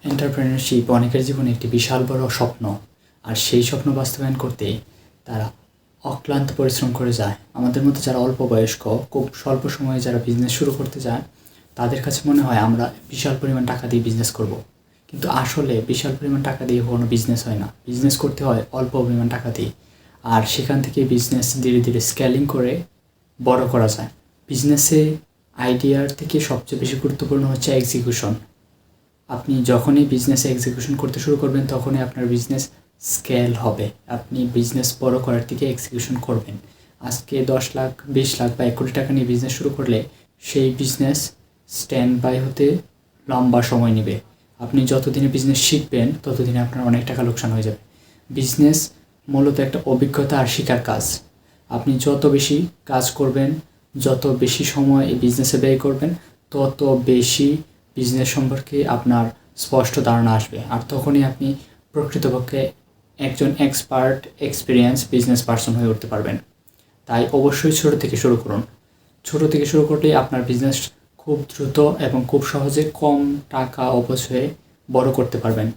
Entrepreneurship অনেকের জীবনে একটি বিশাল বড় স্বপ্ন, আর সেই স্বপ্ন বাস্তবায়ন করতে তারা অক্লান্ত পরিশ্রম করে যায়। আমাদের মধ্যে যারা অল্প বয়স্ক, খুব স্বল্প সময়ে যারা বিজনেস শুরু করতে যায়, তাদের কাছে মনে হয় আমরা বিশাল পরিমাণ টাকা দিয়ে বিজনেস করব। কিন্তু আসলে বিশাল পরিমাণ টাকা দিয়ে কোনো বিজনেস হয় না। বিজনেস করতে হয় অল্প পরিমাণ টাকা দিয়ে, আর সেখান থেকে বিজনেস ধীরে ধীরে স্কেলিং করে বড় করা যায়। বিজনেসে আইডিয়ার থেকে সবচেয়ে বেশি গুরুত্বপূর্ণ হচ্ছে এক্সিকিউশন। আপনি যখনই বিজনেসে এক্সিকিউশন করতে শুরু করবেন, তখনই আপনার বিজনেস স্কেল হবে। আপনি বিজনেস বড় করার দিকে এক্সিকিউশন করবেন। আজকে 10 লাখ, 20 লাখ বা 1 কোটি টাকা নিয়ে বিজনেস শুরু করলে সেই বিজনেস স্ট্যান্ড বাই হতে লম্বা সময় নেবে। আপনি যতদিনে বিজনেস শিখবেন, ততদিনে আপনার অনেক টাকা লোকসান হয়ে যাবে। বিজনেস মূলত একটা অভিজ্ঞতা আর শেখার কাজ। আপনি যত বেশি কাজ করবেন, যত বেশি সময় এই বিজনেসে ব্যয় করবেন, তত বেশি বিজনেস সম্পর্কে আপনার স্পষ্ট ধারণা আসবে। আর তখনই আপনি প্রকৃতপক্ষে একজন এক্সপার্ট, এক্সপিরিয়েন্স বিজনেস পারসন হয়ে উঠতে পারবেন। তাই অবশ্যই ছোট থেকে শুরু করুন। ছোট থেকে শুরু করলেই আপনার বিজনেস খুব দ্রুত এবং খুব সহজে কম টাকা অপচয়ে বড় করতে পারবেন।